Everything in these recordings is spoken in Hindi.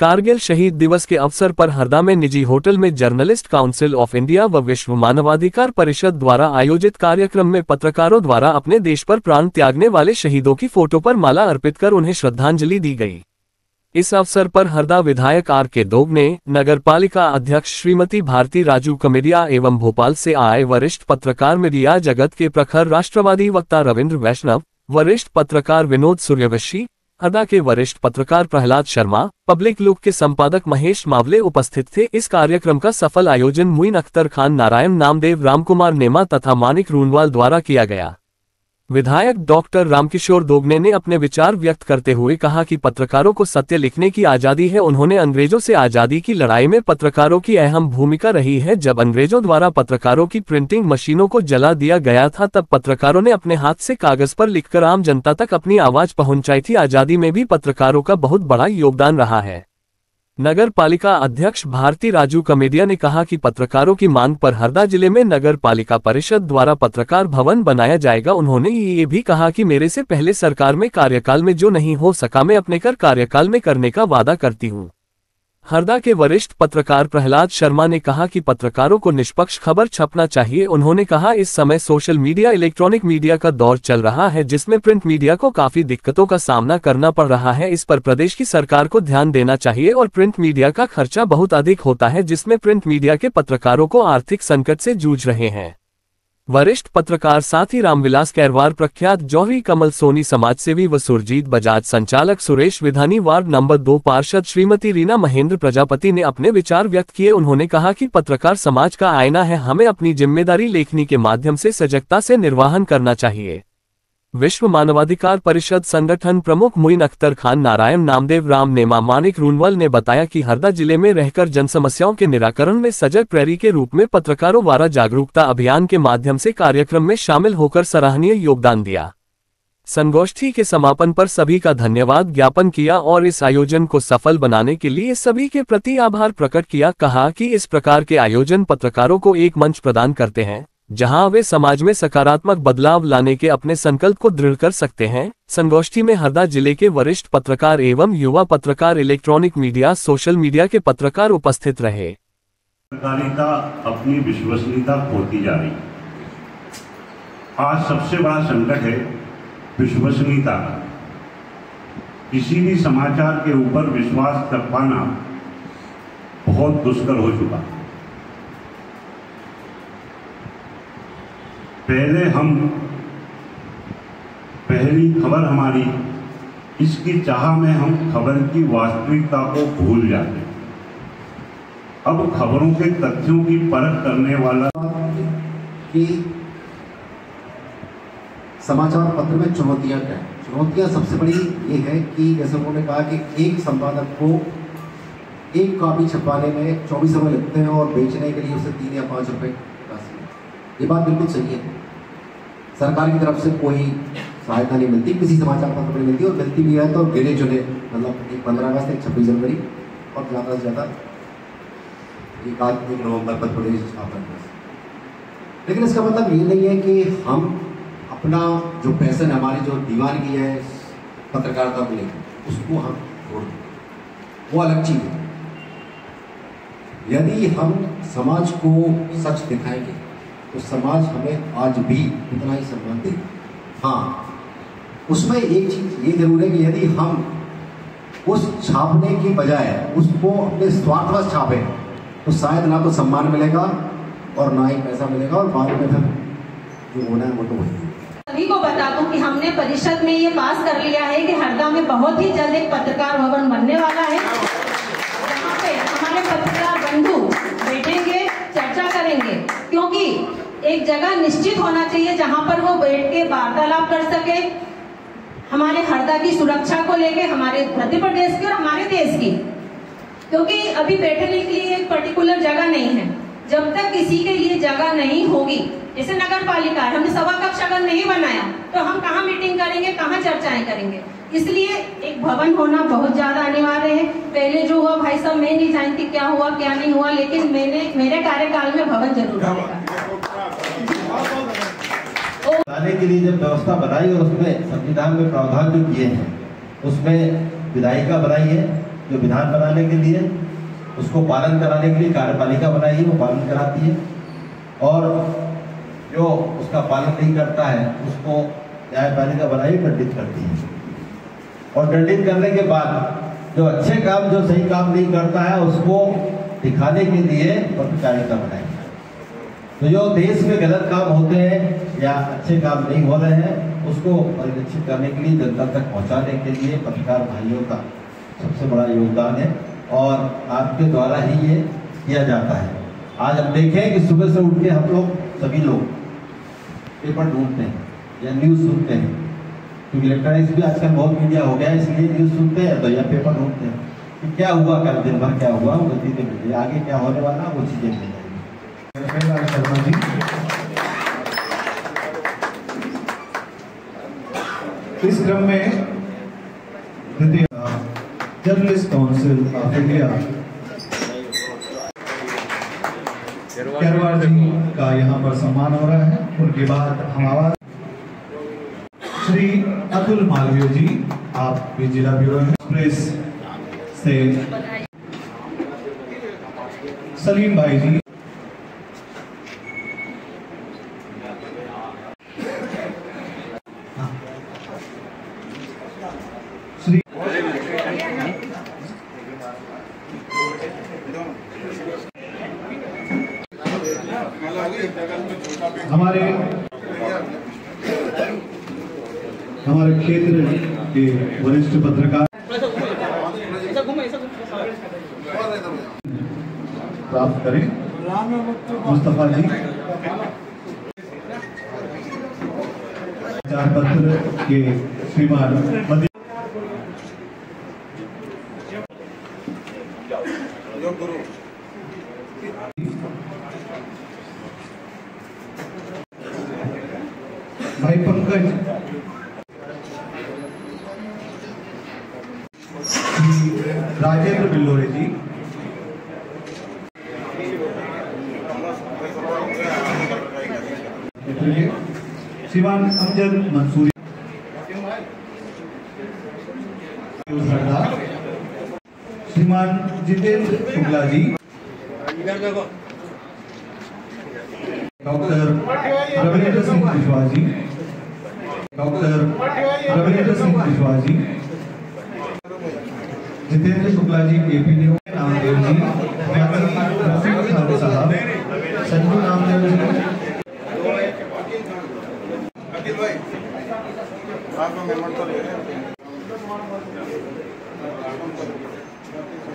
कारगिल शहीद दिवस के अवसर पर हरदा में निजी होटल में जर्नलिस्ट काउंसिल ऑफ इंडिया व विश्व मानवाधिकार परिषद द्वारा आयोजित कार्यक्रम में पत्रकारों द्वारा अपने देश पर प्राण त्यागने वाले शहीदों की फोटो पर माला अर्पित कर उन्हें श्रद्धांजलि दी गई। इस अवसर पर हरदा विधायक आर.के. दोगने, नगर पालिका अध्यक्ष श्रीमती भारती राजू कमेरिया एवं भोपाल से आए वरिष्ठ पत्रकार मीडिया जगत के प्रखर राष्ट्रवादी वक्ता रविंद्र वैष्णव, वरिष्ठ पत्रकार विनोद सूर्यवंशी, हरदा के वरिष्ठ पत्रकार प्रहलाद शर्मा, पब्लिक लुक के संपादक महेश मावले उपस्थित थे। इस कार्यक्रम का सफल आयोजन मुइन अख्तर खान, नारायण नामदेव, रामकुमार नेमा तथा मानिक रूनवाल द्वारा किया गया। विधायक डॉक्टर रामकिशोर दोगने ने अपने विचार व्यक्त करते हुए कहा कि पत्रकारों को सत्य लिखने की आजादी है। उन्होंने अंग्रेजों से आजादी की लड़ाई में पत्रकारों की अहम भूमिका रही है। जब अंग्रेजों द्वारा पत्रकारों की प्रिंटिंग मशीनों को जला दिया गया था तब पत्रकारों ने अपने हाथ से कागज पर लिखकर आम जनता तक अपनी आवाज पहुंचाई थी। आजादी में भी पत्रकारों का बहुत बड़ा योगदान रहा है। नगर पालिका अध्यक्ष भारती राजू कमेरिया ने कहा कि पत्रकारों की मांग पर हरदा जिले में नगर पालिका परिषद द्वारा पत्रकार भवन बनाया जाएगा। उन्होंने ये भी कहा कि मेरे से पहले सरकार में कार्यकाल में जो नहीं हो सका मैं अपने कार्यकाल में करने का वादा करती हूँ। हरदा के वरिष्ठ पत्रकार प्रहलाद शर्मा ने कहा कि पत्रकारों को निष्पक्ष खबर छपना चाहिए। उन्होंने कहा इस समय सोशल मीडिया, इलेक्ट्रॉनिक मीडिया का दौर चल रहा है जिसमें प्रिंट मीडिया को काफी दिक्कतों का सामना करना पड़ रहा है। इस पर प्रदेश की सरकार को ध्यान देना चाहिए और प्रिंट मीडिया का खर्चा बहुत अधिक होता है जिसमें प्रिंट मीडिया के पत्रकारों को आर्थिक संकट से जूझ रहे हैं। वरिष्ठ पत्रकार साथी रामविलास कैरवार, प्रख्यात जौहरी कमल सोनी, समाजसेवी व सुरजीत बजाज, संचालक सुरेश विधानी, वार्ड नंबर 2 पार्षद श्रीमती रीना महेंद्र प्रजापति ने अपने विचार व्यक्त किए। उन्होंने कहा कि पत्रकार समाज का आईना है, हमें अपनी जिम्मेदारी लेखनी के माध्यम से सजगता से निर्वहन करना चाहिए। विश्व मानवाधिकार परिषद संगठन प्रमुख मुइन अख्तर खान, नारायण नामदेव, राम नेमा, मानिक रूनवाल ने बताया कि हरदा जिले में रहकर जन समस्याओं के निराकरण में सजग प्रहरी के रूप में पत्रकारों द्वारा जागरूकता अभियान के माध्यम से कार्यक्रम में शामिल होकर सराहनीय योगदान दिया। संगोष्ठी के समापन पर सभी का धन्यवाद ज्ञापन किया और इस आयोजन को सफल बनाने के लिए सभी के प्रति आभार प्रकट किया। कहा कि इस प्रकार के आयोजन पत्रकारों को एक मंच प्रदान करते हैं जहां वे समाज में सकारात्मक बदलाव लाने के अपने संकल्प को दृढ़ कर सकते हैं। संगोष्ठी में हरदा जिले के वरिष्ठ पत्रकार एवं युवा पत्रकार, इलेक्ट्रॉनिक मीडिया, सोशल मीडिया के पत्रकार उपस्थित रहे। पत्रकारिता अपनी विश्वसनीयता खोती जा रही। आज सबसे बड़ा संकट है विश्वसनीयता। किसी भी समाचार के ऊपर विश्वास कर पाना बहुत दुष्कर हो चुका। पहली खबर हमारी, इसकी चाह में हम खबर की वास्तविकता को भूल जाते। अब खबरों के तथ्यों की परख करने वाला कि समाचार पत्र में चुनौतियां क्या है। चुनौतियां सबसे बड़ी ये है कि जैसे उन्होंने कहा कि एक संपादक को एक कॉपी छपवाने में 24 समय लगते हैं और बेचने के लिए उसे 3 या 5 रुपए। ये बात बिल्कुल सही है। सरकार की तरफ से कोई सहायता नहीं मिलती, किसी समाचार पत्र में मिलती, और मिलती भी है तो गिने चुने, मतलब एक 15 अगस्त, एक 26 जनवरी और ज़्यादा से ज़्यादा एक आध 1 नवंबर पर प्रदेश छापा। लेकिन इसका मतलब ये नहीं है कि हम अपना जो पैशन, हमारी जो दीवानगी है पत्रकारिता को लेकर, उसको हम छोड़ दें, वो अलग चीज़ है। यदि हम समाज को सच दिखाएंगे तो समाज हमें आज भी उतना ही सम्मान दे। हाँ, उसमें एक चीज ये जरूर है कि यदि हम उस छापने की बजाय उसको अपने स्वार्थवश छापें तो शायद ना तो सम्मान मिलेगा और ना ही पैसा मिलेगा, और बाद में फिर जो होना है वो तो वही। सभी को बता दूं कि हमने परिषद में ये पास कर लिया है कि हरदा में बहुत ही जल्द एक पत्रकार भवन बनने वाला है, जहाँ पे हमारे पत्रकार बंधु बैठेंगे, चर्चा करेंगे। क्योंकि एक जगह निश्चित होना चाहिए जहां पर वो बैठ के वार्तालाप कर सके, हमारे हरदा की सुरक्षा को लेके, हमारे मध्य प्रदेश की और हमारे देश की। क्योंकि अभी बैठने के लिए एक पर्टिकुलर जगह नहीं है। जब तक किसी के लिए जगह नहीं होगी, जैसे नगर पालिका है, हमने सभा कक्ष अगर नहीं बनाया तो हम कहाँ मीटिंग करेंगे, कहाँ चर्चाएं करेंगे। इसलिए एक भवन होना बहुत ज्यादा अनिवार्य है। पहले जो हुआ भाई साहब, मैं नहीं जानती क्या हुआ क्या नहीं हुआ, लेकिन मेरे कार्यकाल में भवन जरूर बनेगा। लाने के लिए जब व्यवस्था बनाई और उसमें संविधान में प्रावधान जो किए हैं, उसमें विधायिका बनाई है जो विधान बनाने के लिए, उसको पालन कराने के लिए कार्यपालिका बनाई है, वो पालन कराती है, और जो उसका पालन नहीं करता है उसको न्यायपालिका बनाई दंडित करती है। और दंडित करने के बाद जो अच्छे काम, जो सही काम नहीं करता है, उसको दिखाने के लिए पत्रकारिता बनाई। तो जो देश में गलत काम होते हैं या अच्छे काम नहीं हो रहे हैं, उसको परिलक्षित करने के लिए, जनता तक पहुंचाने के लिए पत्रकार भाइयों का सबसे बड़ा योगदान है, और आपके द्वारा ही ये किया जाता है। आज हम देखें कि सुबह से उठ के हम लोग सभी लोग पेपर ढूंढते हैं या न्यूज़ सुनते हैं, क्योंकि इलेक्ट्रॉनिक्स भी आजकल बहुत मीडिया हो गया है, इसलिए न्यूज़ सुनते हैं तो या पेपर ढूंढते हैं कि क्या हुआ कल दिन भर, क्या हुआ, वो चीज़ें मिल जाए, आगे क्या होने वाला वो चीज़ें मिल जाएगी। शर्मा जी, इस क्रम में जर्नलिस्ट काउंसिल ऑफ इंडिया केरवार जी का यहाँ पर सम्मान हो रहा है। उनके बाद हम आवाज श्री अतुल मालवीय जी, आप भी जिला ब्यूरो एक्सप्रेस से सलीम भाई जी, श्री हमारे क्षेत्र के वरिष्ठ पत्रकार प्राप्त करें मुस्तफा जी, समाचार पत्र के श्रीमान भाई पंकज, राजेंद्र बिल्लोरे जी, श्रीमान अमजद मंसूरी, श्रीमान Jitendra Shukla ji, doctor Ravindra Singh Kushwaha ji, doctor Ravindra Singh Kushwaha ji, Jitendra Shukla ji, KP new, Namdev ji, Rafiq Khan साहब, संजू नामदेव जी,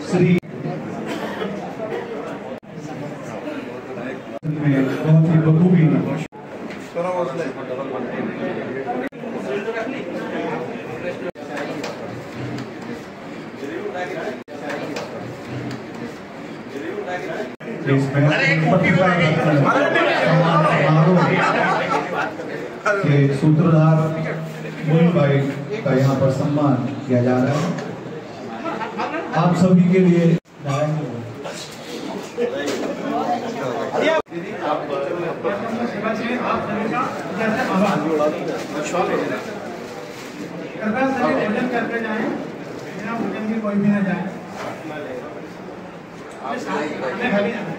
श्री बहुत ही बखूबी के सूत्रधार मुनीम भाई का यहाँ पर सम्मान किया जा रहा है। आप सभी के लिए करके जाए, बिना भोजन के कोई भी ना जाए। हमें खाली जाना है।